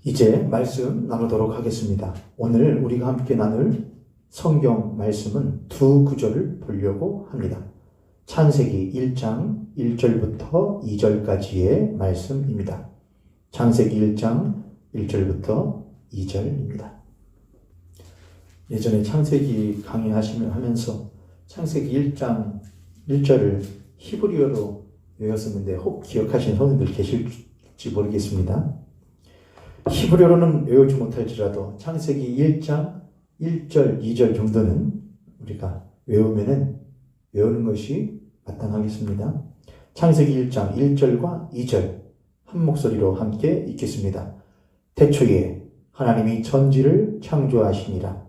이제 말씀 나누도록 하겠습니다. 오늘 우리가 함께 나눌 성경 말씀은 두 구절을 보려고 합니다. 창세기 1장 1절부터 2절까지의 말씀입니다. 창세기 1장 1절부터 2절입니다. 예전에 창세기 강의하면서 창세기 1장 1절을 히브리어로 외웠었는데 혹 기억하시는 성도들 계실지 모르겠습니다. 히브리어로는 외우지 못할지라도 창세기 1장 1절, 2절 정도는 우리가 외우는 것이 마땅하겠습니다. 창세기 1장 1절과 2절 한 목소리로 함께 읽겠습니다. 태초에 하나님이 천지를 창조하시니라.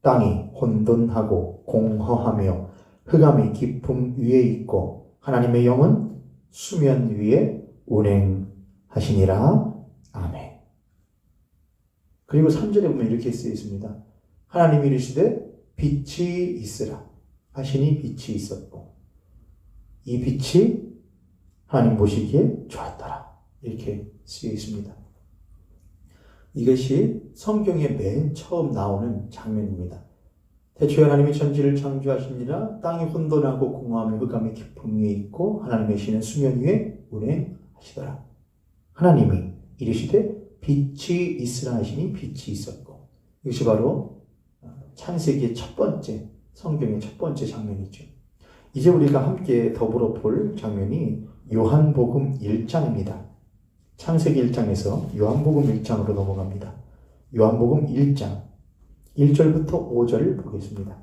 땅이 혼돈하고 공허하며 흑암이 깊음 위에 있고 하나님의 영은 수면 위에 운행하시니라. 아멘. 그리고 3절에 보면 이렇게 쓰여 있습니다. 하나님이 이르시되 빛이 있으라 하시니 빛이 있었고 이 빛이 하나님 보시기에 좋았더라 이렇게 쓰여 있습니다. 이것이 성경에 맨 처음 나오는 장면입니다. 태초에 하나님이 천지를 창조하시니라. 땅이 혼돈하고 공허하며 흑암이 깊음 위에 있고 하나님의 신은 수면 위에 운행하시더라. 하나님이 이르시되 빛이 있으라 하시니 빛이 있었고, 이것이 바로 창세기의 첫 번째, 성경의 첫 번째 장면이죠. 이제 우리가 함께 더불어 볼 장면이 요한복음 1장입니다. 창세기 1장에서 요한복음 1장으로 넘어갑니다. 요한복음 1장 1절부터 5절을 보겠습니다.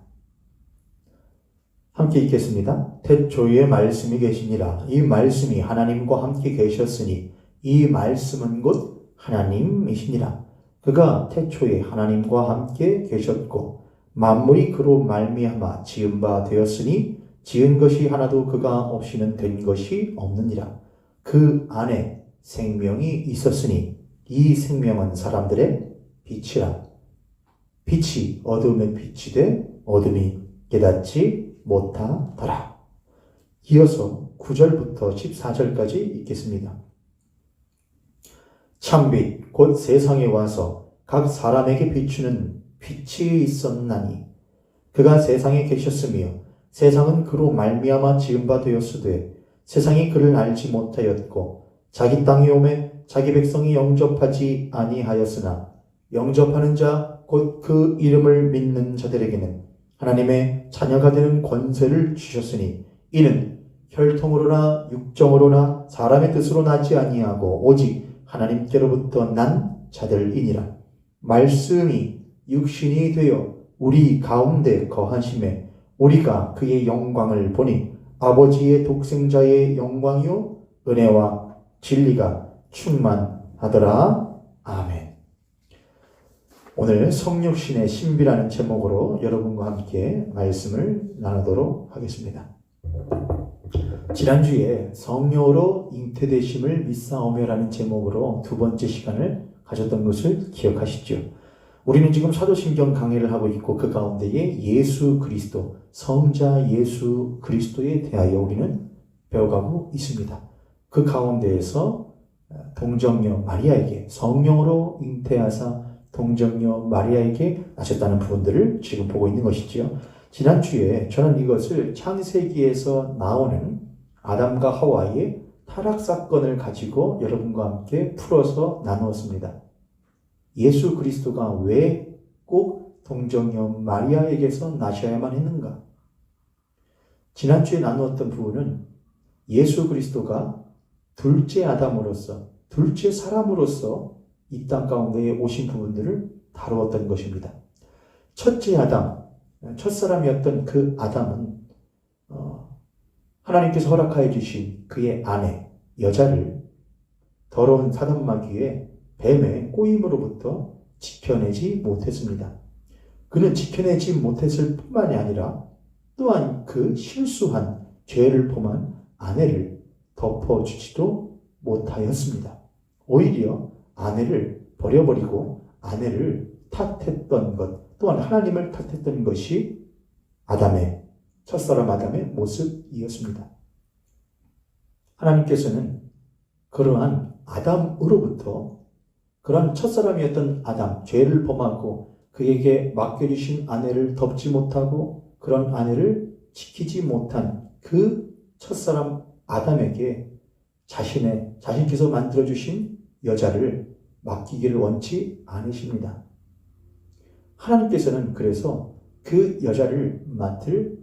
함께 읽겠습니다. 태초에 말씀이 계시니라. 이 말씀이 하나님과 함께 계셨으니 이 말씀은 곧 하나님이시니라. 그가 태초에 하나님과 함께 계셨고 만물이 그로 말미암아 지은 바 되었으니 지은 것이 하나도 그가 없이는 된 것이 없느니라. 그 안에 생명이 있었으니 이 생명은 사람들의 빛이라. 빛이 어둠의 빛이 돼 어둠이 깨닫지 못하더라. 이어서 9절부터 14절까지 읽겠습니다. 참빛 곧 세상에 와서 각 사람에게 비추는 빛이 있었나니 그가 세상에 계셨으며 세상은 그로 말미암아 지은 바 되었으되 세상이 그를 알지 못하였고 자기 땅에 오매 자기 백성이 영접하지 아니하였으나 영접하는 자 곧 그 이름을 믿는 자들에게는 하나님의 자녀가 되는 권세를 주셨으니 이는 혈통으로나 육정으로나 사람의 뜻으로 나지 아니하고 오직 하나님께로부터 난 자들이니라. 말씀이 육신이 되어 우리 가운데 거하심에 우리가 그의 영광을 보니 아버지의 독생자의 영광이요 은혜와 진리가 충만하더라. 아멘. 오늘 성육신의 신비라는 제목으로 여러분과 함께 말씀을 나누도록 하겠습니다. 지난주에 성령으로 잉태되심을 믿사오며라는 제목으로 두 번째 시간을 가졌던 것을 기억하시죠? 우리는 지금 사도신경 강의를 하고 있고 그 가운데에 예수 그리스도, 성자 예수 그리스도에 대하여 우리는 배워가고 있습니다. 그 가운데에서 동정녀 마리아에게 성령으로 잉태하사 동정녀 마리아에게 나셨다는 부분들을 지금 보고 있는 것이지요. 지난주에 저는 이것을 창세기에서 나오는 아담과 하와의 타락 사건을 가지고 여러분과 함께 풀어서 나누었습니다. 예수 그리스도가 왜 꼭 동정녀 마리아에게서 나셔야만 했는가? 지난주에 나누었던 부분은 예수 그리스도가 둘째 아담으로서, 둘째 사람으로서 이 땅 가운데에 오신 부분들을 다루었던 것입니다. 첫째 아담, 첫사람이었던 그 아담은 하나님께서 허락하여 주신 그의 아내, 여자를 더러운 사단마귀의 뱀의 꼬임으로부터 지켜내지 못했습니다. 그는 지켜내지 못했을 뿐만이 아니라 또한 그 실수한 죄를 범한 아내를 덮어주지도 못하였습니다. 오히려 아내를 버려버리고 아내를 탓했던 것, 또한 하나님을 탓했던 것이 첫사람 아담의 모습이었습니다. 하나님께서는 그러한 아담으로부터 그런 첫사람이었던 아담, 죄를 범하고 그에게 맡겨주신 아내를 덮지 못하고 그런 아내를 지키지 못한 그 첫사람 아담에게 자신께서 만들어주신 여자를 맡기기를 원치 않으십니다. 하나님께서는 그래서 그 여자를 맡을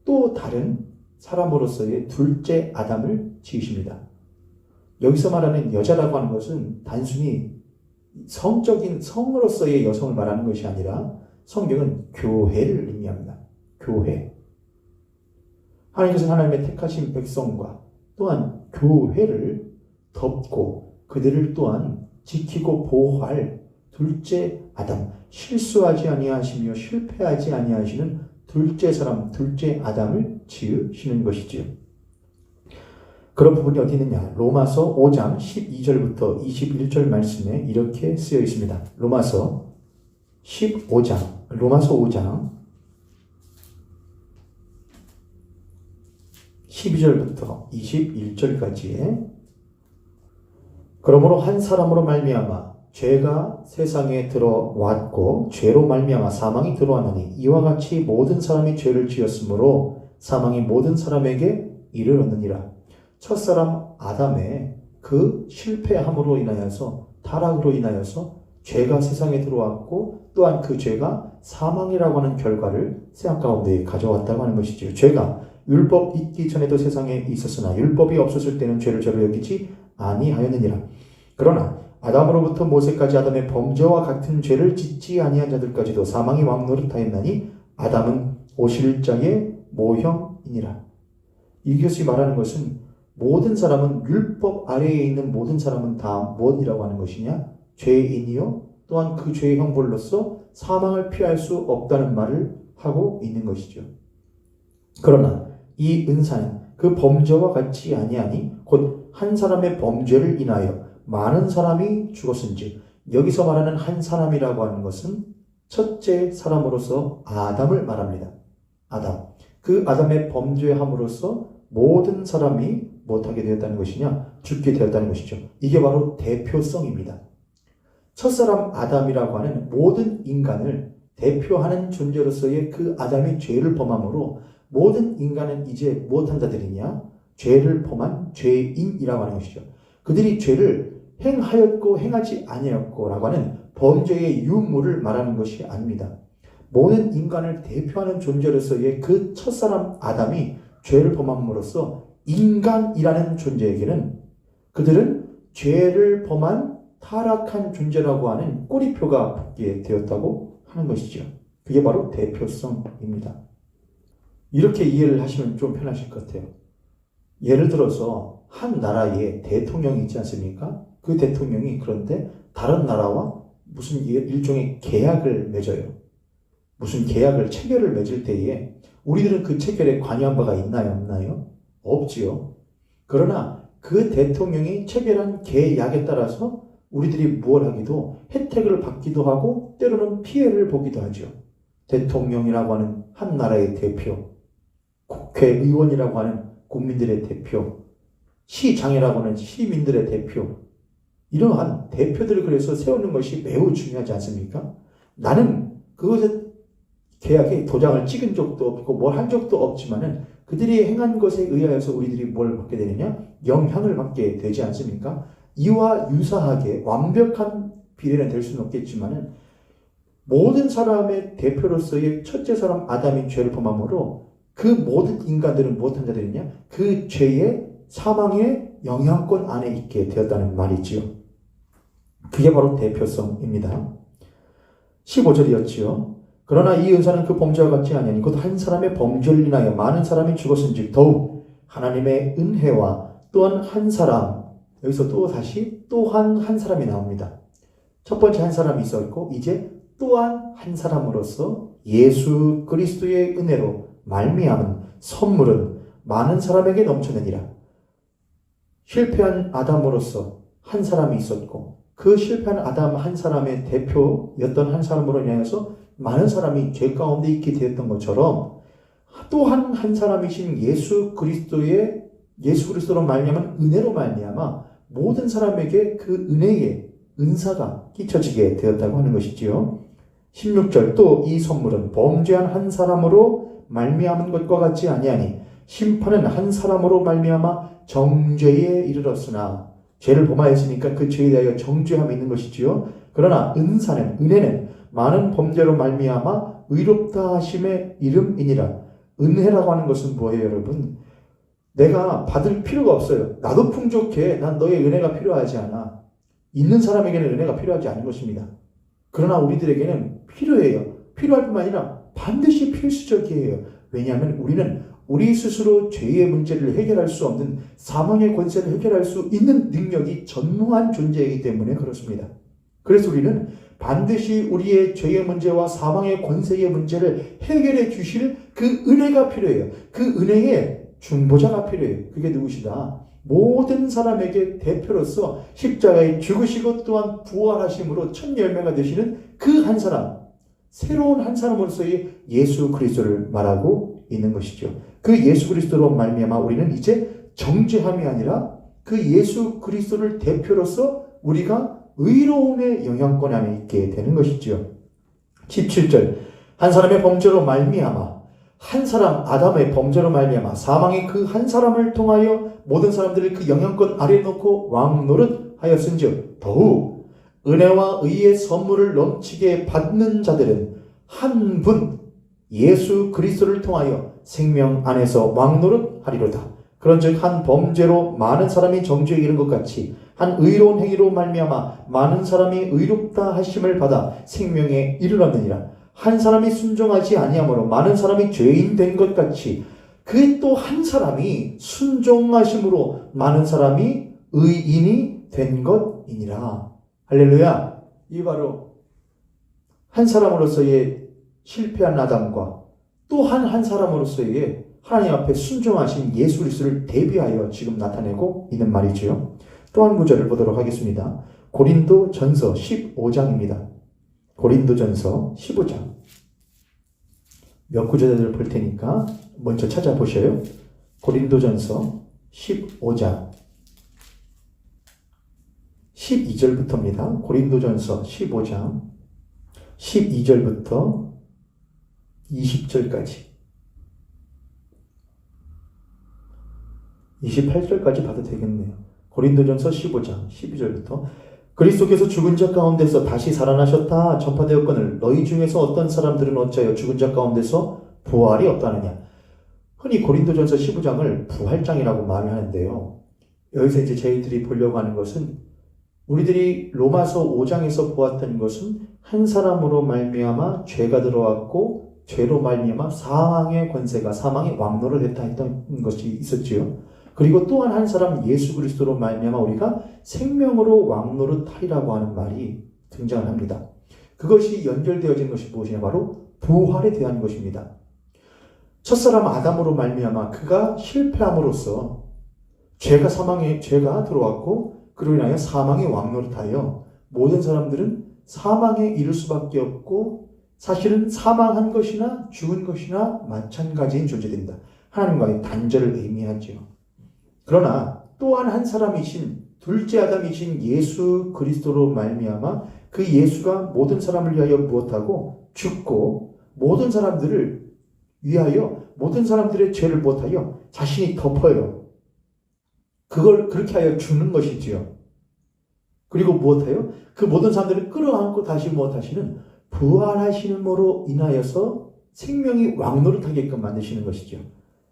또 다른 사람으로서의 둘째 아담을 지으십니다. 여기서 말하는 여자라고 하는 것은 단순히 성적인 성으로서의 여성을 말하는 것이 아니라 성경은 교회를 의미합니다. 교회. 하나님께서는 하나님의 택하신 백성과 또한 교회를 덮고 그들을 또한 지키고 보호할 둘째 아담, 실수하지 아니하시며 실패하지 아니하시는 둘째 사람, 둘째 아담을 지으시는 것이지요. 그런 부분이 어디 있느냐? 로마서 5장 12절부터 21절 말씀에 이렇게 쓰여 있습니다. 로마서 5장 12절부터 21절까지에 그러므로 한 사람으로 말미암아 죄가 세상에 들어왔고 죄로 말미암아 사망이 들어왔나니 이와 같이 모든 사람이 죄를 지었으므로 사망이 모든 사람에게 이르렀느니라. 첫사람 아담의 그 실패함으로 인하여서 타락으로 인하여서 죄가 세상에 들어왔고 또한 그 죄가 사망이라고 하는 결과를 세상 가운데 가져왔다고 하는 것이지요. 죄가 율법 있기 전에도 세상에 있었으나 율법이 없었을 때는 죄를 죄로 여기지 아니하였느니라. 그러나 아담으로부터 모세까지 아담의 범죄와 같은 죄를 짓지 아니한 자들까지도 사망이 왕노릇하였나니 아담은 오실 자의 모형이니라. 이것이 말하는 것은 모든 사람은 율법 아래에 있는 모든 사람은 다 무엇이라고 하는 것이냐? 죄인이요 또한 그 죄의 형벌로서 사망을 피할 수 없다는 말을 하고 있는 것이죠. 그러나 이 은사는 그 범죄와 같지 아니하니 곧 한 사람의 범죄를 인하여 많은 사람이 죽었은즉 여기서 말하는 한 사람이라고 하는 것은 첫째 사람으로서 아담을 말합니다. 아담. 그 아담의 범죄함으로써 모든 사람이 못하게 되었다는 것이냐? 죽게 되었다는 것이죠. 이게 바로 대표성입니다. 첫사람 아담이라고 하는 모든 인간을 대표하는 존재로서의 그 아담이 죄를 범함으로 모든 인간은 이제 무엇한 자들이냐? 죄를 범한 죄인이라고 하는 것이죠. 그들이 죄를 행하였고 행하지 아니하였고 라고 하는 범죄의 유무를 말하는 것이 아닙니다. 모든 인간을 대표하는 존재로서의 그 첫사람 아담이 죄를 범함으로써 인간이라는 존재에게는 그들은 죄를 범한 타락한 존재라고 하는 꼬리표가 붙게 되었다고 하는 것이죠. 그게 바로 대표성입니다. 이렇게 이해를 하시면 좀 편하실 것 같아요. 예를 들어서 한 나라에 대통령이 있지 않습니까? 그 대통령이 그런데 다른 나라와 무슨 일종의 계약을 맺어요. 무슨 계약을, 체결을 맺을 때에 우리들은 그 체결에 관여한 바가 있나요? 없나요? 없지요. 그러나 그 대통령이 체결한 계약에 따라서 우리들이 뭘 하기도 혜택을 받기도 하고 때로는 피해를 보기도 하죠. 대통령이라고 하는 한 나라의 대표, 국회의원이라고 하는 국민들의 대표, 시장이라고 하는 시민들의 대표, 이러한 대표들을 그래서 세우는 것이 매우 중요하지 않습니까? 나는 그것에 계약에 도장을 찍은 적도 없고 뭘 한 적도 없지만은 그들이 행한 것에 의하여서 우리들이 뭘 받게 되느냐? 영향을 받게 되지 않습니까? 이와 유사하게 완벽한 비례는 될 수는 없겠지만은 모든 사람의 대표로서의 첫째 사람 아담이 죄를 범함으로 그 모든 인간들은 무엇한 자들이냐? 그 죄의 사망의 영향권 안에 있게 되었다는 말이지요. 그게 바로 대표성입니다. 15절이었지요. 그러나 이 은사는 그 범죄와 같지 아니하니 곧 한 사람의 범죄를 인하여 많은 사람이 죽었은즉 더욱 하나님의 은혜와 또한 한 사람, 여기서 또 다시 또한 한 사람이 나옵니다. 첫 번째 한 사람이 있었고 이제 또한 한 사람으로서 예수 그리스도의 은혜로 말미암은 선물은 많은 사람에게 넘쳐내니라. 실패한 아담으로서 한 사람이 있었고 그 실패한 아담 한 사람의 대표였던 한 사람으로 인하여서 많은 사람이 죄 가운데 있게 되었던 것처럼 또한 한 사람이신 예수 그리스도로 말미암은 은혜로 말미암아 모든 사람에게 그 은혜의 은사가 끼쳐지게 되었다고 하는 것이지요. 16절 또 이 선물은 범죄한 한 사람으로 말미암은 것과 같지 아니하니 심판은 한 사람으로 말미암아 정죄에 이르렀으나 죄를 범하였으니까 그 죄에 대하여 정죄함이 있는 것이지요. 그러나 은혜는 많은 범죄로 말미암아 의롭다 하심의 이름이니라. 은혜라고 하는 것은 뭐예요, 여러분? 내가 받을 필요가 없어요. 나도 풍족해. 난 너의 은혜가 필요하지 않아. 있는 사람에게는 은혜가 필요하지 않은 것입니다. 그러나 우리들에게는 필요해요. 필요할 뿐만 아니라 반드시 필수적이에요. 왜냐하면 우리는 우리 스스로 죄의 문제를 해결할 수 없는 사망의 권세를 해결할 수 있는 능력이 전무한 존재이기 때문에 그렇습니다. 그래서 우리는 반드시 우리의 죄의 문제와 사망의 권세의 문제를 해결해 주실 그 은혜가 필요해요. 그 은혜의 중보자가 필요해요. 그게 누구시다? 모든 사람에게 대표로서 십자가에 죽으시고 또한 부활하심으로 첫 열매가 되시는 그 한 사람, 새로운 한 사람으로서의 예수 그리스도를 말하고 있는 것이죠. 그 예수 그리스도로 말미암아 우리는 이제 정죄함이 아니라 그 예수 그리스도를 대표로서 우리가 의로움의 영향권 안에 있게 되는 것이죠. 17절 한 사람의 범죄로 말미암아 한 사람 아담의 범죄로 말미암아 사망의 그 한 사람을 통하여 모든 사람들을 그 영향권 아래에 놓고 왕노릇 하였은즉 더욱 은혜와 의의 선물을 넘치게 받는 자들은 한 분 예수 그리스도를 통하여 생명 안에서 왕노릇 하리로다. 그런즉 한 범죄로 많은 사람이 정죄에 이른 것 같이 한 의로운 행위로 말미암아 많은 사람이 의롭다 하심을 받아 생명에 이르렀느니라. 한 사람이 순종하지 아니하므로 많은 사람이 죄인 된 것 같이 그 또 한 사람이 순종하심으로 많은 사람이 의인이 된 것이니라. 할렐루야. 이 바로 한 사람으로서의 실패한 아담과 또 한 사람으로서의 하나님 앞에 순종하신 예수 그리스도를 대비하여 지금 나타내고 있는 말이죠. 또 한 구절을 보도록 하겠습니다. 고린도전서 15장입니다. 고린도전서 15장. 몇 구절을 볼 테니까 먼저 찾아보셔요. 고린도전서 15장 12절부터입니다. 고린도전서 15장 12절부터 20절까지 28절까지 봐도 되겠네요. 고린도전서 15장 12절부터 그리스도께서 죽은 자 가운데서 다시 살아나셨다 전파되었거늘 너희 중에서 어떤 사람들은 어찌하여 죽은 자 가운데서 부활이 없다느냐. 흔히 고린도전서 15장을 부활장이라고 말을 하는데요. 여기서 이제 저희들이 보려고 하는 것은 우리들이 로마서 5장에서 보았던 것은 한 사람으로 말미암아 죄가 들어왔고 죄로 말미암아 사망의 권세가 사망의 왕노를 했다 했던 것이 있었지요. 그리고 또한 한 사람 예수 그리스도로 말미암아 우리가 생명으로 왕노릇하리라고 하는 말이 등장을 합니다. 그것이 연결되어진 것이 무엇이냐 바로 부활에 대한 것입니다. 첫사람 아담으로 말미암아 그가 실패함으로써 죄가 들어왔고 그로 인하여 사망의 왕노릇하여 모든 사람들은 사망에 이를 수밖에 없고 사실은 사망한 것이나 죽은 것이나 마찬가지인 존재된다. 하나님과의 단절을 의미하죠. 그러나 또한 한 사람이신 둘째 아담이신 예수 그리스도로 말미암아 그 예수가 모든 사람을 위하여 무엇하고 죽고 모든 사람들을 위하여 모든 사람들의 죄를 무엇하여 자신이 덮어요. 그걸 그렇게 하여 주는 것이지요. 그리고 무엇하여 그 모든 사람들을 끌어안고 다시 무엇하시는 부활하시는으로 인하여서 생명이 왕노릇하게끔 만드시는 것이죠.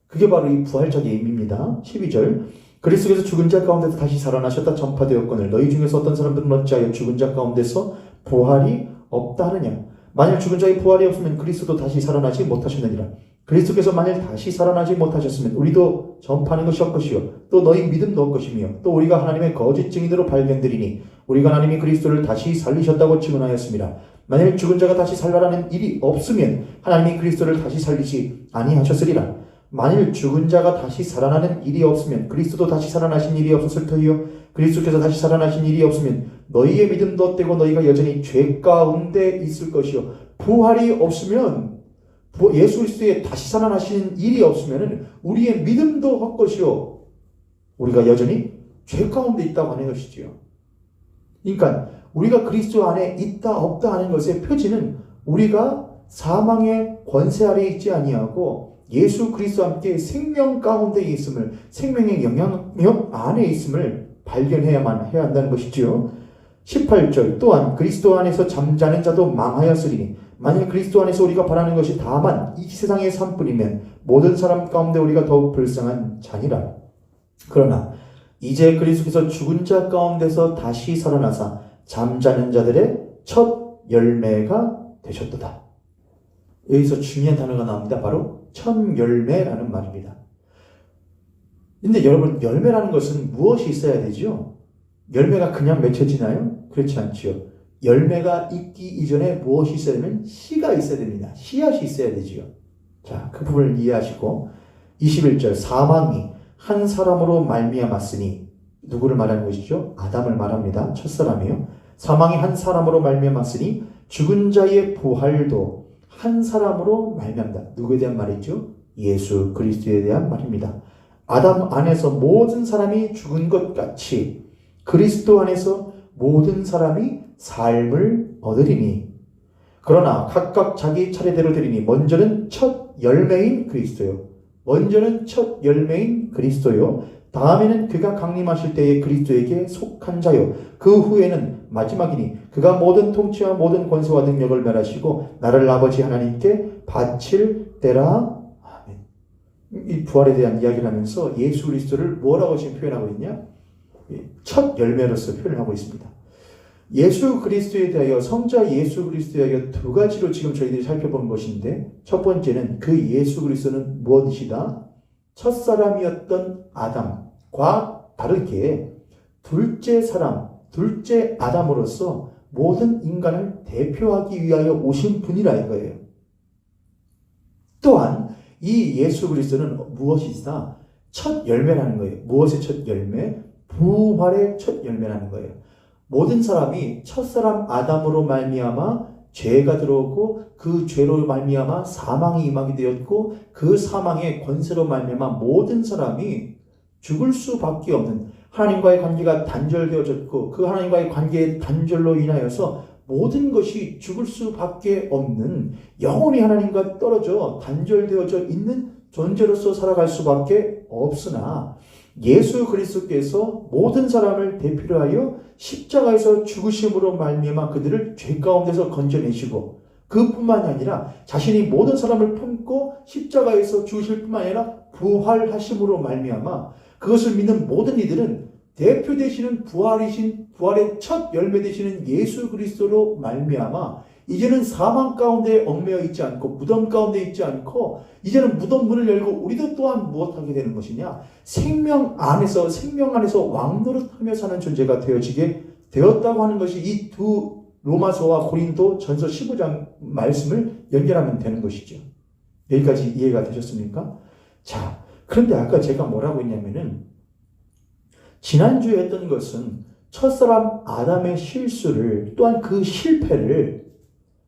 그게 바로 이 부활적인 의미입니다. 12절 그리스도께서 죽은 자 가운데서 다시 살아나셨다 전파되었거늘 너희 중에서 어떤 사람들은 어찌하여 죽은 자 가운데서 부활이 없다 하느냐. 만일 죽은 자의 부활이 없으면 그리스도도 다시 살아나지 못하셨느니라. 그리스도께서 만일 다시 살아나지 못하셨으면 우리도 전파하는 것이 헛것이요 또 너희 믿음도 헛것이며 또 우리가 하나님의 거짓 증인으로 발견되리니 우리가 하나님이 그리스도를 다시 살리셨다고 증언하였습니다. 만일 죽은 자가 다시 살아나는 일이 없으면 하나님이 그리스도를 다시 살리지 아니하셨으리라. 만일 죽은 자가 다시 살아나는 일이 없으면 그리스도도 다시 살아나신 일이 없었을 터이요 그리스도께서 다시 살아나신 일이 없으면 너희의 믿음도 헛되고 너희가 여전히 죄 가운데 있을 것이요 부활이 없으면 예수 그리스도의 다시 살아나시는 일이 없으면 우리의 믿음도 헛것이요 우리가 여전히 죄 가운데 있다고 하는 것이지요. 그러니까 우리가 그리스도 안에 있다 없다 하는 것의 표지는 우리가 사망의 권세 아래 있지 아니하고 예수 그리스도와 함께 생명 가운데 있음을, 생명의 영향력 안에 있음을 발견해야만 해야 한다는 것이지요. 18절 또한 그리스도 안에서 잠자는 자도 망하였으리니 만일 그리스도 안에서 우리가 바라는 것이 다만 이 세상의 삶뿐이면 모든 사람 가운데 우리가 더욱 불쌍한 자니라. 그러나 이제 그리스도께서 죽은 자 가운데서 다시 살아나사 잠자는 자들의 첫 열매가 되셨도다. 여기서 중요한 단어가 나옵니다. 바로 첫 열매라는 말입니다. 근데 여러분, 열매라는 것은 무엇이 있어야 되죠? 열매가 그냥 맺혀지나요? 그렇지 않지요. 열매가 있기 이전에 무엇이 있어야 되면 씨가 있어야 됩니다. 씨앗이 있어야 되지요. 자, 그 부분을 이해하시고 21절 사망이 한 사람으로 말미암았으니 누구를 말하는 것이죠? 아담을 말합니다. 첫사람이요. 사망이 한 사람으로 말미암았으니 죽은 자의 부활도 한 사람으로 말미암다. 누구에 대한 말이죠? 예수 그리스도에 대한 말입니다. 아담 안에서 모든 사람이 죽은 것 같이 그리스도 안에서 모든 사람이 삶을 얻으리니 그러나 각각 자기 차례대로 되리니 먼저는 첫 열매인 그리스도요. 먼저는 첫 열매인 그리스도요. 다음에는 그가 강림하실 때에 그리스도에게 속한 자요. 그 후에는 마지막이니 그가 모든 통치와 모든 권세와 능력을 멸하시고 나를 아버지 하나님께 바칠 때라. 아멘. 이 부활에 대한 이야기를 하면서 예수 그리스도를 뭐라고 지금 표현하고 있냐? 첫 열매로서 표현하고 있습니다. 예수 그리스도에 대하여 성자 예수 그리스도에 대하여 두 가지로 지금 저희들이 살펴본 것인데 첫 번째는 그 예수 그리스도는 무엇이다? 첫사람이었던 아담과 다르게 둘째 사람, 둘째 아담으로서 모든 인간을 대표하기 위하여 오신 분이라 이거예요. 또한 이 예수 그리스도는 무엇이다? 첫 열매라는 거예요. 무엇의 첫 열매? 부활의 첫 열매라는 거예요. 모든 사람이 첫사람 아담으로 말미암아 죄가 들어오고 그 죄로 말미암아 사망이 임하게 되었고 그 사망의 권세로 말미암아 모든 사람이 죽을 수밖에 없는 하나님과의 관계가 단절되어졌고 그 하나님과의 관계의 단절로 인하여서 모든 것이 죽을 수밖에 없는 영원히 하나님과 떨어져 단절되어져 있는 존재로서 살아갈 수밖에 없으나 예수 그리스도께서 모든 사람을 대표로 하여 십자가에서 죽으심으로 말미암아 그들을 죄 가운데서 건져내시고 그뿐만이 아니라 자신이 모든 사람을 품고 십자가에서 죽으실 뿐만 아니라 부활하심으로 말미암아 그것을 믿는 모든 이들은 대표 되시는 부활의 첫 열매 되시는 예수 그리스도로 말미암아 이제는 사망 가운데 얽매여 있지 않고 무덤 가운데 있지 않고 이제는 무덤 문을 열고 우리도 또한 무엇하게 되는 것이냐? 생명 안에서 왕노릇하며 사는 존재가 되어지게 되었다고 하는 것이 이 두 로마서와 고린도 전서 15장 말씀을 연결하면 되는 것이죠. 여기까지 이해가 되셨습니까? 자, 그런데 아까 제가 뭐라고 했냐면은 지난주에 했던 것은 첫사람 아담의 실수를 또한 그 실패를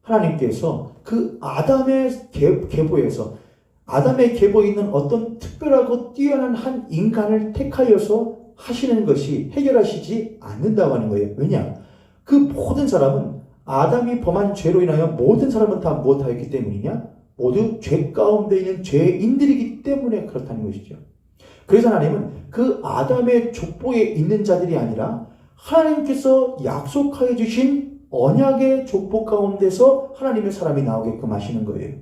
하나님께서 그 아담의 계보에서 아담의 계보에 있는 어떤 특별하고 뛰어난 한 인간을 택하여서 하시는 것이 해결하시지 않는다고 하는 거예요. 왜냐? 그 모든 사람은 아담이 범한 죄로 인하여 모든 사람은 다 무엇하였기 때문이냐? 모두 죄 가운데 있는 죄인들이기 때문에 그렇다는 것이죠. 그래서 하나님은 그 아담의 족보에 있는 자들이 아니라 하나님께서 약속하여 주신 언약의 족보 가운데서 하나님의 사람이 나오게끔 하시는 거예요.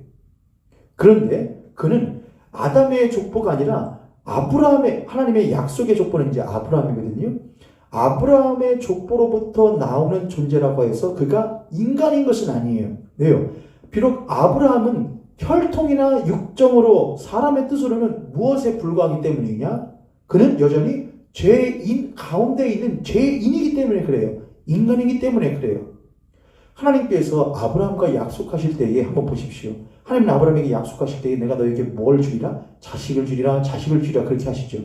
그런데 그는 아담의 족보가 아니라 아브라함의 하나님의 약속의 족보는 이제 아브라함이거든요. 아브라함의 족보로부터 나오는 존재라고 해서 그가 인간인 것은 아니에요. 왜요? 비록 아브라함은 혈통이나 육정으로 사람의 뜻으로는 무엇에 불과하기 때문이냐? 그는 여전히 죄인 가운데 있는 죄인이기 때문에 그래요. 인간이기 때문에 그래요. 하나님께서 아브라함과 약속하실 때에 한번 보십시오. 하나님은 아브라함에게 약속하실 때에 내가 너에게 뭘 주리라? 자식을 주리라, 자식을 주리라 그렇게 하시죠.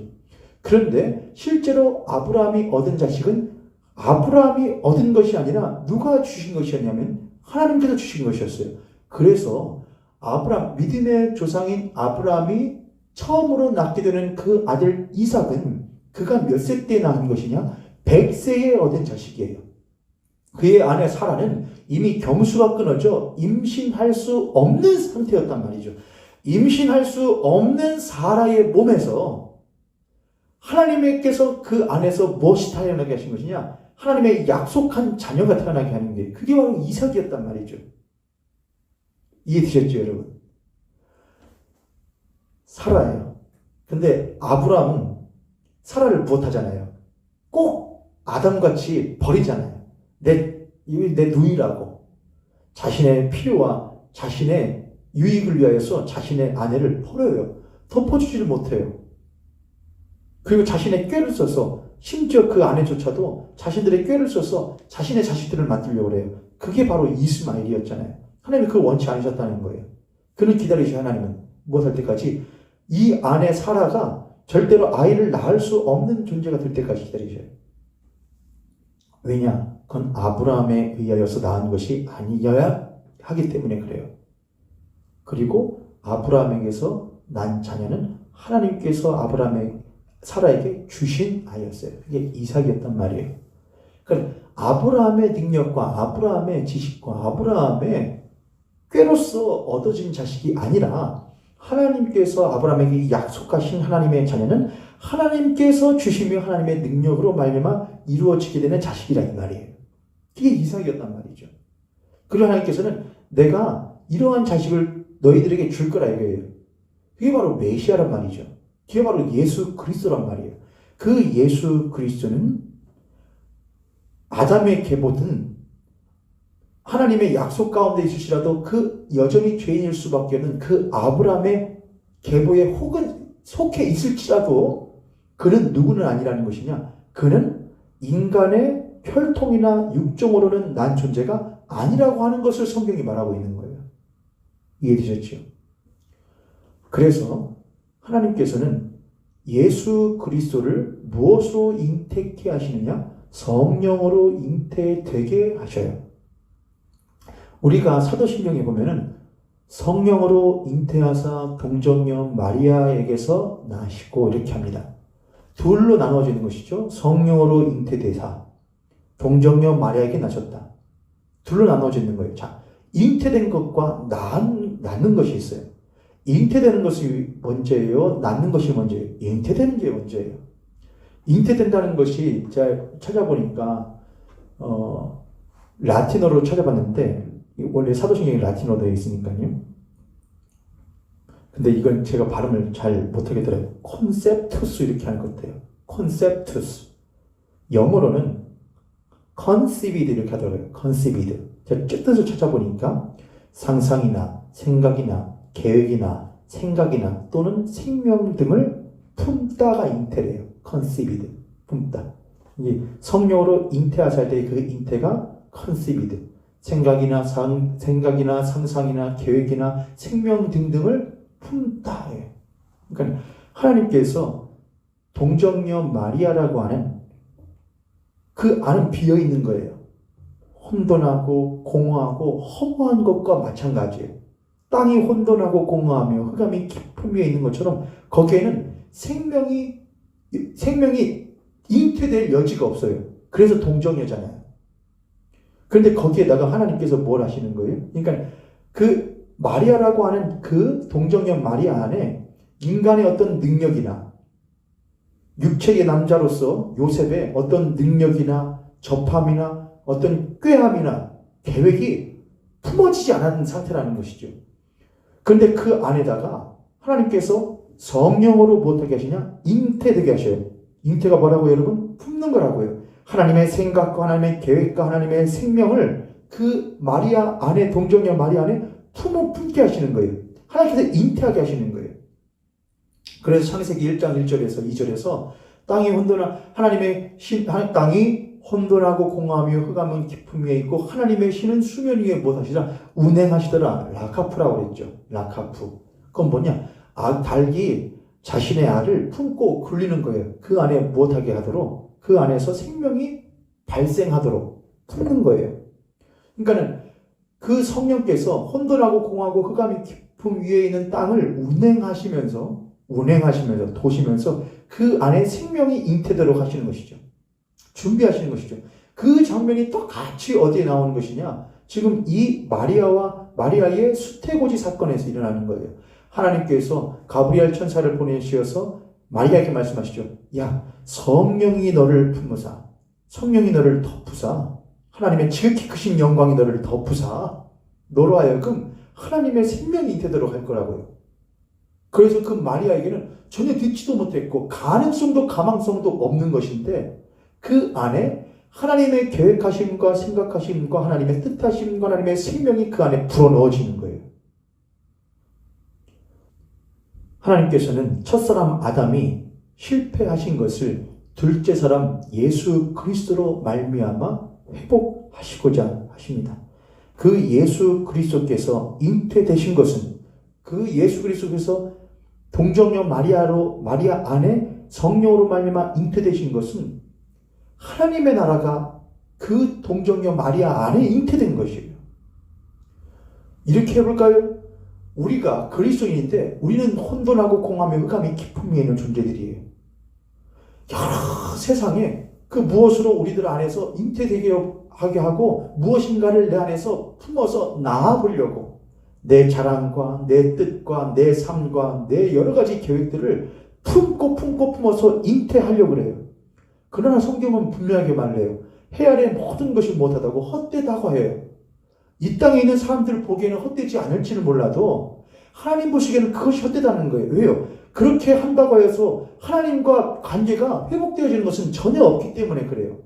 그런데 실제로 아브라함이 얻은 자식은 아브라함이 얻은 것이 아니라 누가 주신 것이었냐면 하나님께서 주신 것이었어요. 그래서 아브라함, 믿음의 조상인 아브라함이 처음으로 낳게 되는 그 아들 이삭은 그가 몇 세 때 낳은 것이냐? 100세에 얻은 자식이에요. 그의 아내 사라는 이미 경수가 끊어져 임신할 수 없는 상태였단 말이죠. 임신할 수 없는 사라의 몸에서 하나님께서 그 안에서 무엇이 태어나게 하신 것이냐? 하나님의 약속한 자녀가 태어나게 하는 게 그게 바로 이삭이었단 말이죠. 이해되셨죠, 여러분? 사라예요. 근데 아브라함은 사라를 무엇하잖아요? 꼭 아담같이 버리잖아요. 내 누이라고. 자신의 필요와 자신의 유익을 위하여서 자신의 아내를 버려요. 덮어주지를 못해요. 그리고 자신의 꾀를 써서 심지어 그 아내조차도 자신들의 꾀를 써서 자신의 자식들을 만들려고 해요. 그게 바로 이스마엘이었잖아요. 하나님이 그걸 원치 않으셨다는 거예요. 그는 기다리셔. 하나님은 무엇할 때까지? 이 아내 사라가 절대로 아이를 낳을 수 없는 존재가 될 때까지 기다리셔요. 왜냐? 그건 아브라함에 의하여서 낳은 것이 아니어야 하기 때문에 그래요. 그리고 아브라함에게서 난 자녀는 하나님께서 사라에게 주신 아이였어요. 그게 이삭이었단 말이에요. 그러니까 아브라함의 능력과 아브라함의 지식과 아브라함의 꾀로서 얻어진 자식이 아니라 하나님께서 아브라함에게 약속하신 하나님의 자녀는 하나님께서 주시며 하나님의 능력으로 말미암아 이루어지게 되는 자식이라 이 말이에요. 그게 이삭이었단 말이죠. 그리고 하나님께서는 내가 이러한 자식을 너희들에게 줄 거라 이거예요. 그게 바로 메시아란 말이죠. 그게 바로 예수 그리스도란 말이에요. 그 예수 그리스도는 아담의 계보든 하나님의 약속 가운데 있으시라도 그 여전히 죄인일 수밖에 없는 그 아브라함의 계보에 혹은 속해 있을지라도 그는 누구는 아니라는 것이냐? 그는 인간의 혈통이나 육종으로는 난 존재가 아니라고 하는 것을 성경이 말하고 있는 거예요. 이해되셨죠? 그래서 하나님께서는 예수 그리스도를 무엇으로 잉태케 하시느냐? 성령으로 잉태되게 하셔요. 우리가 사도신경에 보면은 성령으로 잉태하사 동정녀 마리아에게서 나시고 이렇게 합니다. 둘로 나눠지는 것이죠. 성령으로 잉태되사 동정녀 마리아에게 나셨다. 둘로 나눠지는 거예요. 자, 잉태된 것과 낳는 것이 있어요. 잉태되는 것이 먼저예요? 낳는 것이 먼저예요? 잉태되는 게 먼저예요. 잉태된다는 것이 제가 찾아보니까 라틴어로 찾아봤는데 원래 사도신경이 라틴어로 되어 있으니까요. 근데 이건 제가 발음을 잘 못하겠더라고요. 콘셉투스 이렇게 하는 것 같아요. 콘셉투스. 영어로는 conceived 이렇게 하더라고요. conceived. 제가 뜻을 찾아보니까 상상이나 생각이나 계획이나 생각이나 또는 생명 등을 품다가 잉태래요. conceived. 품다. 이 성령으로 잉태하실 때 그 잉태가 conceived. 생각이나 상상이나 계획이나 생명 등등을 품다. 그러니까 하나님께서 동정녀 마리아라고 하는 그 안은 비어 있는 거예요. 혼돈하고 공허하고 허무한 것과 마찬가지예요. 땅이 혼돈하고 공허하며 흑암이 깊음 위에 있는 것처럼 거기에는 생명이 잉태될 여지가 없어요. 그래서 동정녀잖아요. 그런데 거기에다가 하나님께서 뭘 하시는 거예요? 그러니까 그 마리아라고 하는 그 동정녀 마리아 안에 인간의 어떤 능력이나 육체의 남자로서 요셉의 어떤 능력이나 접함이나 어떤 꾀함이나 계획이 품어지지 않은 상태라는 것이죠. 그런데 그 안에다가 하나님께서 성령으로 무엇하게 하시냐? 잉태되게 하셔요. 잉태가 뭐라고요, 여러분? 품는 거라고요. 하나님의 생각과 하나님의 계획과 하나님의 생명을 그 마리아 안에, 동정녀 마리아 안에 품게 하시는 거예요. 하나님께서 잉태하게 하시는 거예요. 그래서 창세기 1장 1절에서 2절에서 땅이 혼돈하고 공허하며 흑암은 깊음 위에 있고 하나님의 신은 수면 위에 무엇하시라? 운행하시더라. 라카프라고 그랬죠. 라카프. 그건 뭐냐? 닭이 자신의 알을 품고 굴리는 거예요. 그 안에 무엇하게 하도록? 그 안에서 생명이 발생하도록 품는 거예요. 그러니까는 그 성령께서 혼돈하고 공허하고 흑암이 깊음 위에 있는 땅을 운행하시면서 도시면서 그 안에 생명이 잉태되도록 하시는 것이죠. 준비하시는 것이죠. 그 장면이 똑같이 어디에 나오는 것이냐? 지금 이 마리아의 수태고지 사건에서 일어나는 거예요. 하나님께서 가브리엘 천사를 보내셔서 마리아에게 말씀하시죠. 야, 성령이 너를 품으사, 성령이 너를 덮으사, 하나님의 지극히 크신 영광이 너를 덮으사, 너로 하여금 하나님의 생명이 되도록 할 거라고요. 그래서 그 마리아에게는 전혀 듣지도 못했고 가능성도 가망성도 없는 것인데 그 안에 하나님의 계획하심과 생각하심과 하나님의 뜻하심과 하나님의 생명이 그 안에 불어넣어지는 거예요. 하나님께서는 첫사람 아담이 실패하신 것을 둘째 사람 예수 그리스도로 말미암아 회복하시고자 하십니다. 그 예수 그리스도께서 잉태되신 것은 그 예수 그리스도께서 동정녀 마리아 안에 성령으로 말미암아 잉태되신 것은 하나님의 나라가 그 동정녀 마리아 안에 잉태된 것이에요. 이렇게 해볼까요? 우리가 그리스도인인데 우리는 혼돈하고 공함에 흑암이 깊은 위에 있는 존재들이에요. 여러 세상에 그 무엇으로 우리들 안에서 잉태되게 하게 하고 무엇인가를 내 안에서 품어서 낳아보려고 내 자랑과 내 뜻과 내 삶과 내 여러 가지 계획들을 품어서 잉태하려고 그래요. 그러나 성경은 분명하게 말해요. 해 아래 모든 것이 못하다고 헛되다고 해요. 이 땅에 있는 사람들 보기에는 헛되지 않을지는 몰라도 하나님 보시기에는 그것이 헛되다는 거예요. 왜요? 그렇게 한다고 해서 하나님과 관계가 회복되어지는 것은 전혀 없기 때문에 그래요.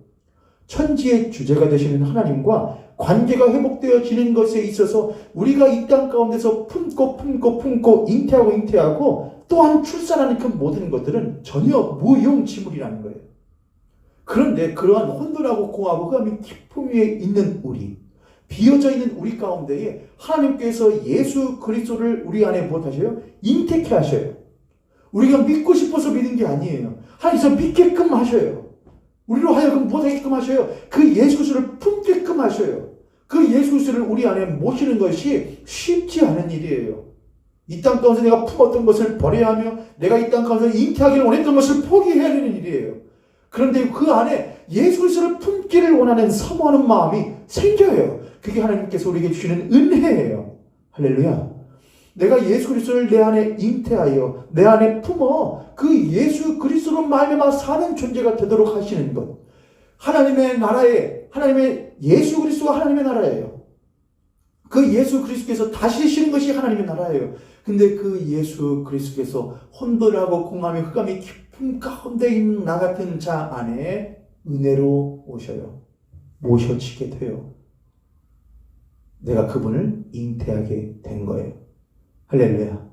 천지의 주제가 되시는 하나님과 관계가 회복되어지는 것에 있어서 우리가 이 땅 가운데서 품고 잉태하고 또한 출산하는 그 모든 것들은 전혀 무용지물이라는 거예요. 그런데 그러한 혼돈하고 공하고 흑암이 깊은 위에 있는 우리, 비어져 있는 우리 가운데에 하나님께서 예수 그리스도를 우리 안에 무엇하셔요? 잉태케 하셔요. 우리가 믿고 싶어서 믿는 게 아니에요. 하나님께서 믿게끔 하셔요. 우리로 하여금 무엇하게끔 하셔요? 그 예수 그리스도를 품게끔 하셔요. 그 예수 그리스도를 우리 안에 모시는 것이 쉽지 않은 일이에요. 이 땅 가운데 내가 품었던 것을 버려야 하며 내가 이 땅 가운데 잉태하기를 원했던 것을 포기해야 되는 일이에요. 그런데 그 안에 예수 그리스도를 품기를 원하는 사모하는 마음이 생겨요. 그게 하나님께서 우리에게 주시는 은혜예요. 할렐루야. 내가 예수 그리스도를 내 안에 잉태하여 내 안에 품어 그 예수 그리스도로 말미암아 사는 존재가 되도록 하시는 것. 하나님의 나라에 하나님의 예수 그리스도가 하나님의 나라예요. 그 예수 그리스도께서 다스리시는 것이 하나님의 나라예요. 근데 그 예수 그리스도께서 혼돈하고 공함이 흑암이 깊은 가운데 있는 나 같은 자 안에 은혜로 오셔요. 모셔지게 돼요. 내가 그분을 잉태하게 된 거예요. 할렐루야.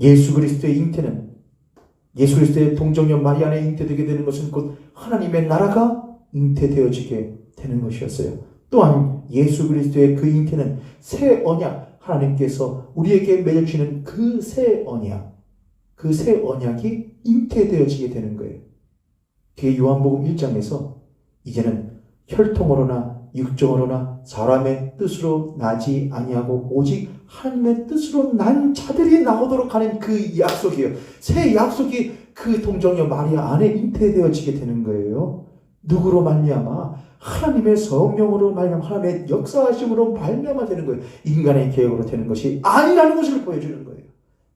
예수 그리스도의 잉태는 예수 그리스도의 동정녀 마리아 안에 잉태되게 되는 것은 곧 하나님의 나라가 잉태되어지게 되는 것이었어요. 또한 예수 그리스도의 그 잉태는 새 언약, 하나님께서 우리에게 맺어주시는 그 새 언약이 잉태되어지게 되는 거예요. 그게 요한복음 1장에서 이제는 혈통으로나 육정으로나 사람의 뜻으로 나지 아니하고 오직 하나님의 뜻으로 난 자들이 나오도록 하는 그 약속이에요. 새 약속이 그 동정녀 마리아 안에 잉태되어지게 되는 거예요. 누구로 말미암아? 하나님의 성령으로 말미암아 하나님의 역사하심으로 말미암아 되는 거예요. 인간의 계획으로 되는 것이 아니라는 것을 보여주는 거예요.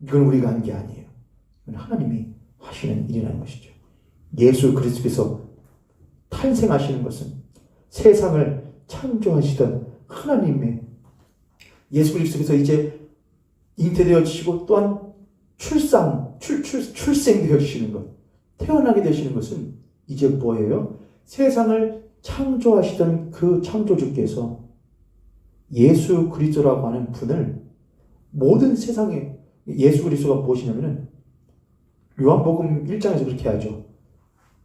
이건 우리가 한 게 아니에요. 이건 하나님이 하시는 일이라는 것이죠. 예수 그리스도께서 탄생하시는 것은 세상을 창조하시던 하나님의 예수 그리스도께서 이제 잉태되어지시고 또한 출생되어지시는 것, 태어나게 되시는 것은 이제 뭐예요? 세상을 창조하시던 그 창조주께서 예수 그리스도라고 하는 분을 모든 세상에 예수 그리스도가 무엇이냐면은 요한복음 1장에서 그렇게 하죠.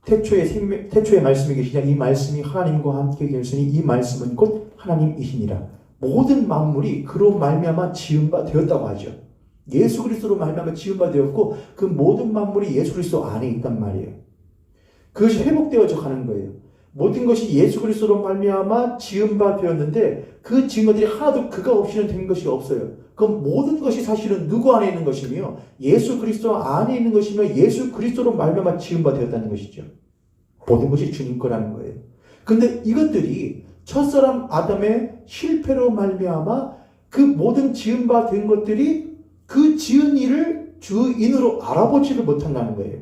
태초에 말씀이 계시냐 이 말씀이 하나님과 함께 계시니 이 말씀은 곧 하나님이시니라. 모든 만물이 그로 말미암아 지은 바 되었다고 하죠. 예수 그리스도로 말미암아 지은 바 되었고 그 모든 만물이 예수 그리스도 안에 있단 말이에요. 그것이 회복되어져 가는 거예요. 모든 것이 예수 그리스도로 말미암아 지은 바 되었는데 그 지은 것들이 하나도 그가 없이는 된 것이 없어요. 그럼 모든 것이 사실은 누구 안에 있는 것이며 예수 그리스도 안에 있는 것이며 예수 그리스도로 말미암아 지은 바 되었다는 것이죠. 모든 것이 주님 거라는 거예요. 근데 이것들이 첫사람 아담의 실패로 말미암아 그 모든 지은 바 된 것들이 그 지은 일을 주인으로 알아보지를 못한다는 거예요.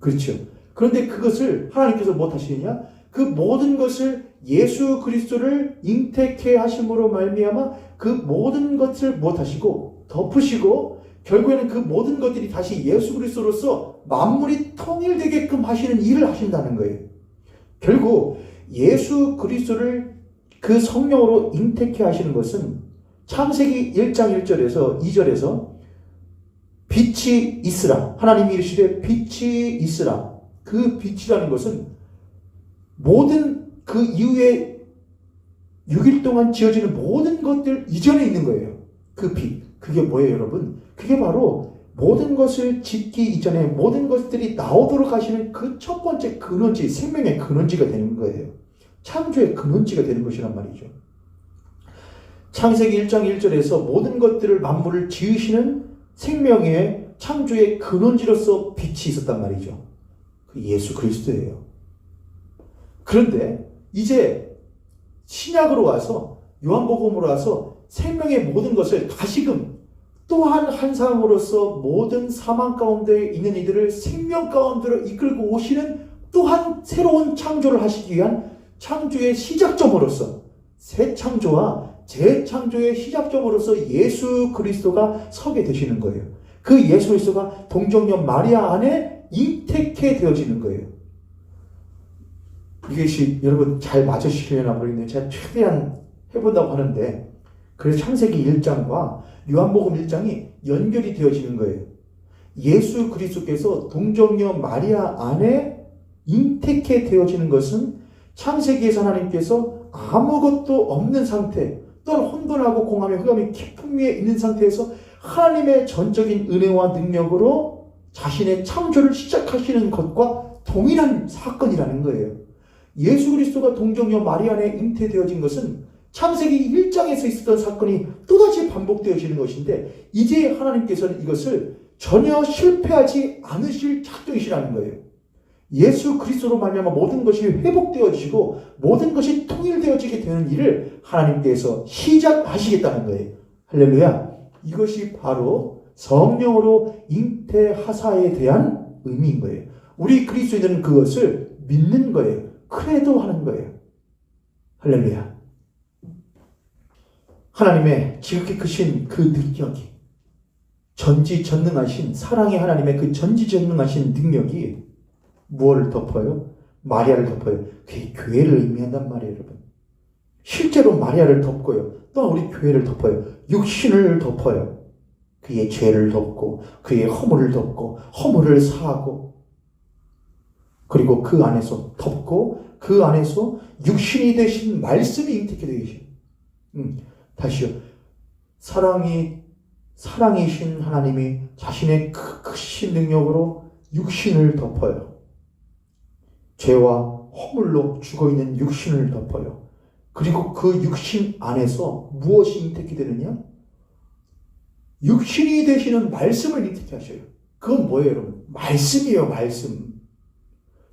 그렇죠. 그런데 그것을 하나님께서 못하시느냐? 그 모든 것을 예수 그리스도를 잉태케 하심으로 말미암아 그 모든 것을 못하시고 덮으시고 결국에는 그 모든 것들이 다시 예수 그리스도로서 만물이 통일되게끔 하시는 일을 하신다는 거예요. 결국 예수 그리스도를 그 성령으로 잉태케 하시는 것은 창세기 1장 1절에서 2절에서 빛이 있으라. 하나님이 이르시되 빛이 있으라. 그 빛이라는 것은 모든 그 이후에 6일 동안 지어지는 모든 것들 이전에 있는 거예요. 그 빛. 그게 뭐예요, 여러분? 그게 바로 모든 것을 짓기 이전에 모든 것들이 나오도록 하시는 그 첫 번째 근원지, 생명의 근원지가 되는 거예요. 창조의 근원지가 되는 것이란 말이죠. 창세기 1장 1절에서 모든 것들을 만물을 지으시는 생명의 창조의 근원지로서 빛이 있었단 말이죠. 그 예수 그리스도예요. 그런데 이제 신약으로 와서 요한복음으로 와서 생명의 모든 것을 다시금 또한 한 사람으로서 모든 사망 가운데 있는 이들을 생명 가운데로 이끌고 오시는 또한 새로운 창조를 하시기 위한 창조의 시작점으로서 새 창조와 재창조의 시작점으로서 예수 그리스도가 서게 되시는 거예요. 그 예수 그리스도가 동정녀 마리아 안에 잉태케 되어지는 거예요. 이것이 여러분 잘 맞으시려나 모르겠는데 제가 최대한 해본다고 하는데 그래서 창세기 1장과 요한복음 1장이 연결이 되어지는 거예요. 예수 그리스도께서 동정녀 마리아 안에 잉태케 되어지는 것은 창세기에서 하나님께서 아무것도 없는 상태 또한 혼돈하고 공함의 흑암의 깊은 위에 있는 상태에서 하나님의 전적인 은혜와 능력으로 자신의 창조를 시작하시는 것과 동일한 사건이라는 거예요. 예수 그리스도가 동정녀 마리아 안에 잉태되어진 것은 창세기 1장에서 있었던 사건이 또다시 반복되어지는 것인데 이제 하나님께서는 이것을 전혀 실패하지 않으실 작정이시라는 거예요. 예수 그리스도로 말미암아 모든 것이 회복되어지고 모든 것이 통일되어지게 되는 일을 하나님께서 시작하시겠다는 거예요. 할렐루야. 이것이 바로 성령으로 잉태하사에 대한 의미인 거예요. 우리 그리스도인들은 그것을 믿는 거예요. 크레도하는 거예요. 할렐루야. 하나님의 지극히 크신 그 능력이 전지전능하신 사랑의 하나님의 그 전지전능하신 능력이 무엇을 덮어요? 마리아를 덮어요. 그게 교회를 의미한단 말이에요, 여러분. 실제로 마리아를 덮고요. 또 우리 교회를 덮어요. 육신을 덮어요. 그의 죄를 덮고 그의 허물을 덮고 허물을 사하고 그리고 그 안에서 덮고 그 안에서 육신이 되신 말씀이 잉태케 되게 계셔요. 다시요. 사랑이신 하나님이 자신의 크신 능력으로 육신을 덮어요. 죄와 허물로 죽어있는 육신을 덮어요. 그리고 그 육신 안에서 무엇이 잉태케 되느냐? 육신이 되시는 말씀을 잉태케 하셔요. 그건 뭐예요, 여러분? 말씀이에요, 말씀.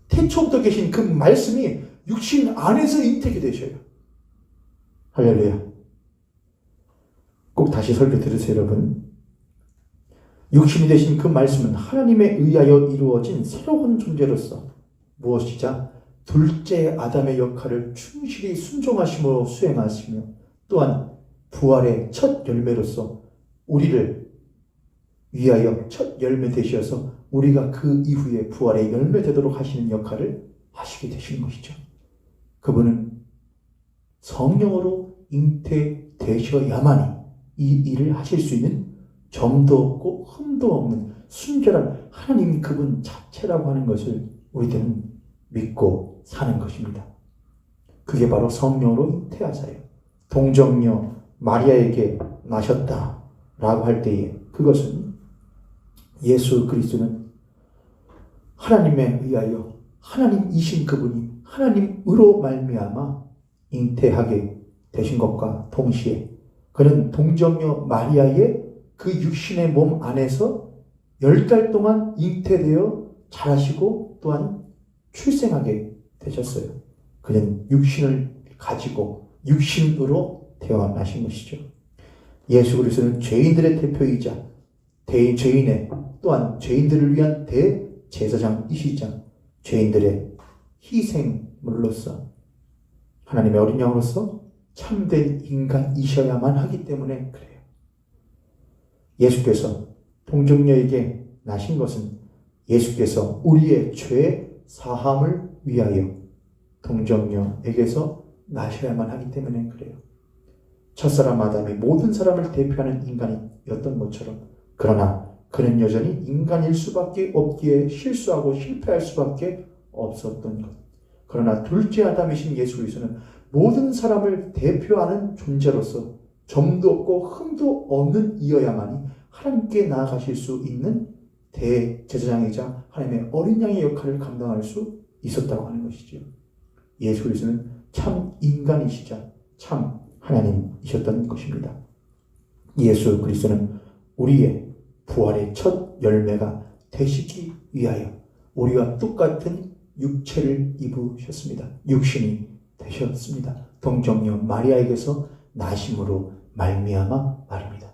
태초부터 계신 그 말씀이 육신 안에서 잉태케 되셔요. 할렐루야. 꼭 다시 설교 들으세요, 여러분. 육신이 되신 그 말씀은 하나님에 의하여 이루어진 새로운 존재로서 무엇이자 둘째 아담의 역할을 충실히 순종하심으로 수행하시며 또한 부활의 첫 열매로서 우리를 위하여 첫 열매 되셔서 우리가 그 이후에 부활의 열매 되도록 하시는 역할을 하시게 되시는 것이죠. 그분은 성령으로 잉태되셔야만이 이 일을 하실 수 있는 점도 없고 흠도 없는 순결한 하나님 그분 자체라고 하는 것을 우리들은 믿고 사는 것입니다. 그게 바로 성령으로 잉태하사요. 동정녀 마리아에게 나셨다라고 할 때에 그것은 예수 그리스도는 하나님에 의하여 하나님이신 그분이 하나님으로 말미암아 잉태하게 되신 것과 동시에 그는 동정녀 마리아의 그 육신의 몸 안에서 10달 동안 잉태되어 자라시고 또한 출생하게 되셨어요. 그는 육신을 가지고 육신으로 태어나신 것이죠. 예수 그리스도는 죄인들의 대표이자 죄인의 또한 죄인들을 위한 대제사장이시자 죄인들의 희생물로서 하나님의 어린 양으로서 참된 인간이셔야만 하기 때문에 그래요. 예수께서 동정녀에게 나신 것은 예수께서 우리의 죄 사함을 위하여 동정녀에게서 나셔야만 하기 때문에 그래요. 첫사람 아담이 모든 사람을 대표하는 인간이었던 것처럼 그러나 그는 여전히 인간일 수밖에 없기에 실수하고 실패할 수밖에 없었던 것. 그러나 둘째 아담이신 예수 그리스도는 모든 사람을 대표하는 존재로서 점도 없고 흠도 없는 이어야만이 하나님께 나아가실 수 있는 대제사장이자 하나님의 어린 양의 역할을 감당할 수 있었다고 하는 것이죠. 예수 그리스도는 참 인간이시자 참 하나님이셨던 것입니다. 예수 그리스도는 우리의 부활의 첫 열매가 되시기 위하여 우리와 똑같은 육체를 입으셨습니다. 육신이 되셨습니다. 동정녀 마리아에게서 나심으로 말미암아 말입니다.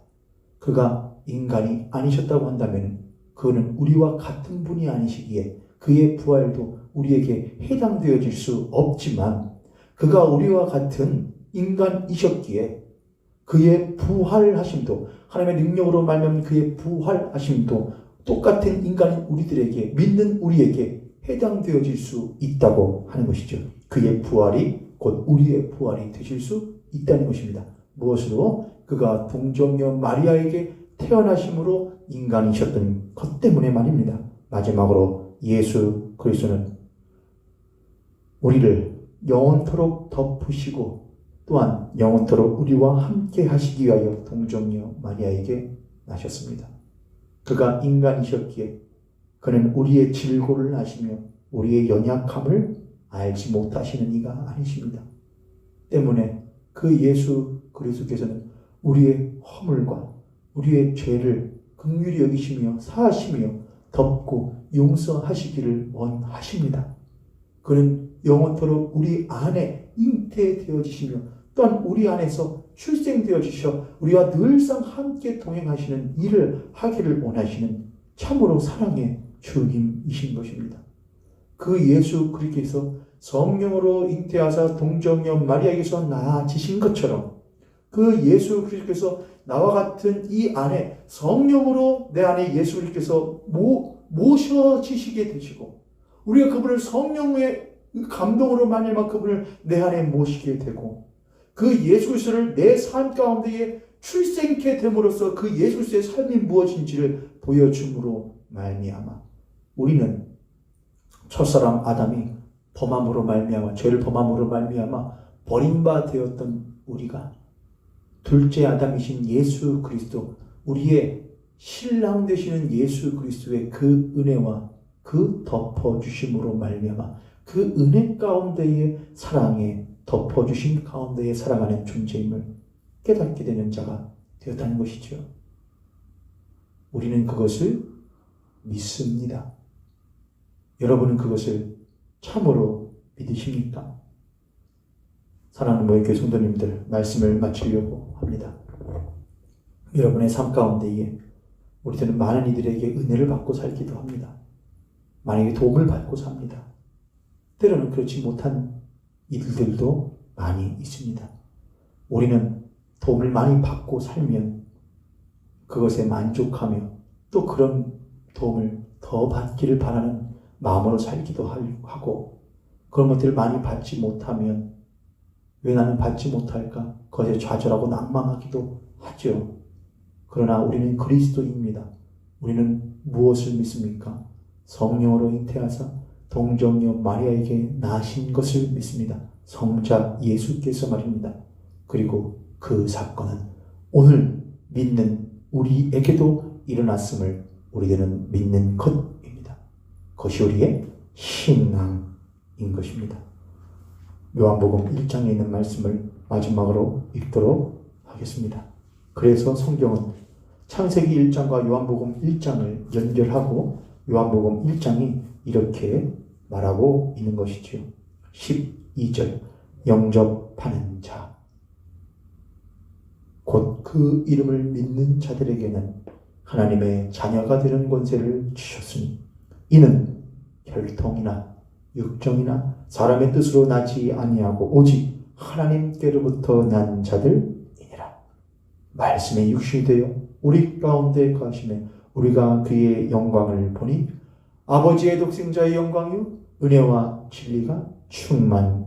그가 인간이 아니셨다고 한다면 그는 우리와 같은 분이 아니시기에 그의 부활도 우리에게 해당되어질 수 없지만 그가 우리와 같은 인간이셨기에 그의 부활하심도 하나님의 능력으로 말미암은 그의 부활하심도 똑같은 인간인 우리들에게 믿는 우리에게 해당되어질 수 있다고 하는 것이죠. 그의 부활이 곧 우리의 부활이 되실 수 있다는 것입니다. 무엇으로? 그가 동정녀 마리아에게 태어나심으로 인간이셨던 것 때문에 말입니다. 마지막으로 예수 그리스도는 우리를 영원토록 덮으시고 또한 영원토록 우리와 함께 하시기 위하여 동정녀 마리아에게 나셨습니다. 그가 인간이셨기에 그는 우리의 질고를 아시며 우리의 연약함을 알지 못하시는 이가 아니십니다. 때문에 그 예수 그리스도께서는 우리의 허물과 우리의 죄를 긍휼히 여기시며 사하시며 덮고 용서하시기를 원하십니다. 그는 영원토록 우리 안에 잉태되어지시며 또한 우리 안에서 출생되어지셔 우리와 늘상 함께 동행하시는 일을 하기를 원하시는 참으로 사랑의 주님이신 것입니다. 그 예수 그리스도께서 성령으로 잉태하사 동정녀 마리아에게서 낳아지신 것처럼 그 예수 그리스도께서 나와 같은 이 안에 성령으로 내 안에 예수 그리스도께서 모셔지시게 되시고 우리가 그분을 성령의 감동으로 말미암아 그분을 내 안에 모시게 되고 그 예수 그리스도를 내 삶 가운데에 출생케 됨으로써 그 예수 그리스도의 삶이 무엇인지를 보여줌으로 말미암아 우리는 첫사람 아담이 범함으로 말미암아 죄를 범함으로 말미암아 버림받았던 우리가 둘째 아담이신 예수 그리스도 우리의 신랑 되시는 예수 그리스도의 그 은혜와 그 덮어주심으로 말미암아 그 은혜 가운데의 사랑에 덮어주신 가운데에 살아가는 존재임을 깨닫게 되는 자가 되었다는 것이죠. 우리는 그것을 믿습니다. 여러분은 그것을 참으로 믿으십니까? 사랑하는 모의교회 성도님들, 말씀을 마치려고 합니다. 여러분의 삶 가운데에 우리들은 많은 이들에게 은혜를 받고 살기도 합니다. 만약에 도움을 받고 삽니다. 때로는 그렇지 못한 이들도 많이 있습니다. 우리는 도움을 많이 받고 살면 그것에 만족하며 또 그런 도움을 더 받기를 바라는 마음으로 살기도 하고 그런 것들을 많이 받지 못하면 왜 나는 받지 못할까? 그것에 좌절하고 낭망하기도 하죠. 그러나 우리는 그리스도입니다. 우리는 무엇을 믿습니까? 성령으로 잉태하사 동정녀 마리아에게 나신 것을 믿습니다. 성자 예수께서 말입니다. 그리고 그 사건은 오늘 믿는 우리에게도 일어났음을 우리들은 믿는 것입니다. 그것이 우리의 신앙인 것입니다. 요한복음 1장에 있는 말씀을 마지막으로 읽도록 하겠습니다. 그래서 성경은 창세기 1장과 요한복음 1장을 연결하고 요한복음 1장이 이렇게 말하고 있는 것이지요. 12절 영접하는 자, 곧 그 이름을 믿는 자들에게는 하나님의 자녀가 되는 권세를 주셨으니 이는 혈통이나 육정이나 사람의 뜻으로 나지 아니하고 오직 하나님께로부터 난 자들이니라. 말씀의 육신이 되어 우리 가운데 거하시며 우리가 그의 영광을 보니 아버지의 독생자의 영광이요 은혜와 진리가 충만하더라.